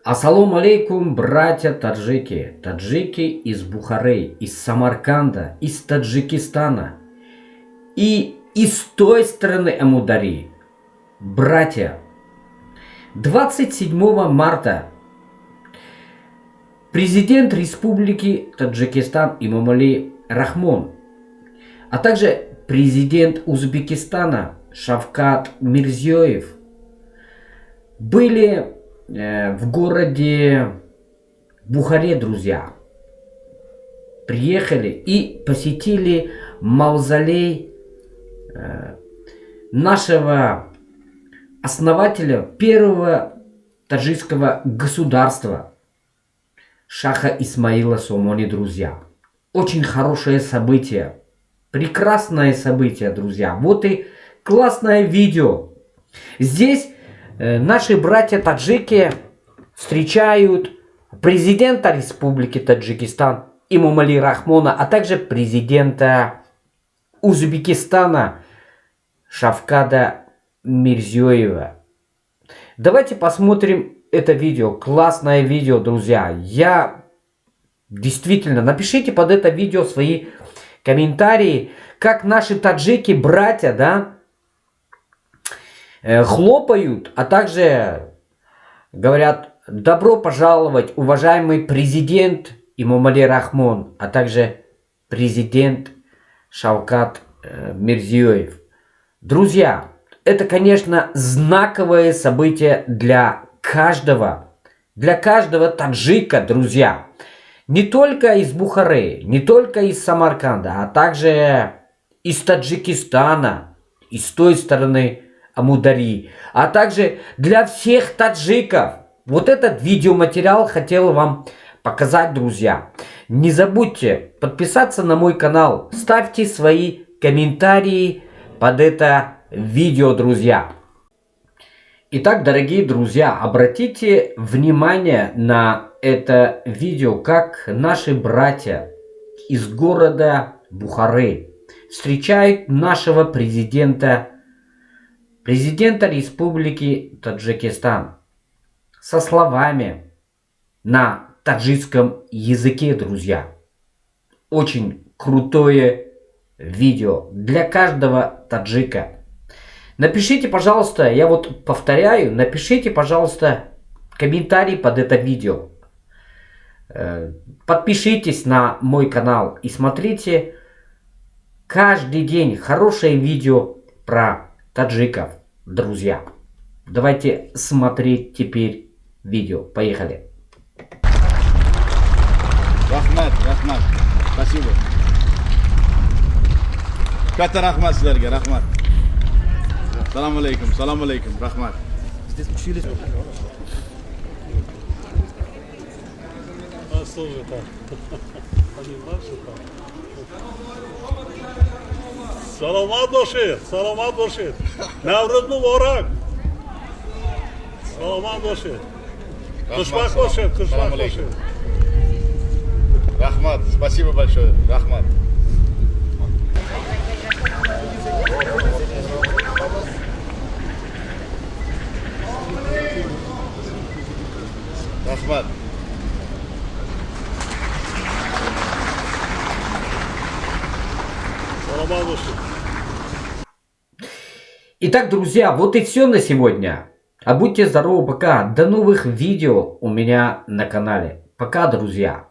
Ассалам алейкум, братья таджики. Таджики из Бухары, из Самарканда, из Таджикистана и из той стороны Амудари. Братья, 27 марта президент Республики Таджикистан Эмомали Рахмон, а также президент Узбекистана Шавкат Мирзиёев были в городе Бухаре, друзья. Приехали и посетили мавзолей нашего основателя первого таджикского государства Шаха Исмаила Сомони, друзья. Очень хорошее событие. Прекрасное событие, друзья. Вот и классное видео. Здесь наши братья-таджики встречают президента Республики Таджикистан Эмомали Рахмона, а также президента Узбекистана Шавката Мирзиёева. Давайте посмотрим это видео. Классное видео, друзья. Действительно, напишите под это видео свои комментарии, как наши таджики, братья, да, хлопают, а также говорят: добро пожаловать, уважаемый президент Эмомали Рахмон, а также президент Шавкат Мирзиёев. Друзья, это, конечно, знаковое событие для каждого таджика, друзья. Не только из Бухары, не только из Самарканда, а также из Таджикистана, из той стороны Амудари, а также для всех таджиков. Вот этот видеоматериал хотел вам показать, друзья. Не забудьте подписаться на мой канал, ставьте свои комментарии под это видео, друзья. Итак, дорогие друзья, обратите внимание на это видео, как наши братья из города Бухары встречают нашего президента Республики Таджикистан со словами на таджикском языке, друзья. Очень крутое видео для каждого таджика. Напишите, пожалуйста, я вот повторяю, напишите, пожалуйста, комментарий под это видео. Подпишитесь на мой канал и смотрите каждый день хорошее видео про таджиков, друзья. Давайте смотреть теперь видео. Поехали. Рахмат. Спасибо. Ката рахмат силарга, рахмат. Салам алейкум, рахмат. Здесь учились. Саламат бошед. Навруз муборак. Саламат бошед. Хушбахт бошед. Рахмат, спасибо большое. Рахмат. Рахмат. Саламат бошед. Итак, друзья, вот и все на сегодня. А будьте здоровы, пока. До новых видео у меня на канале. Пока, друзья.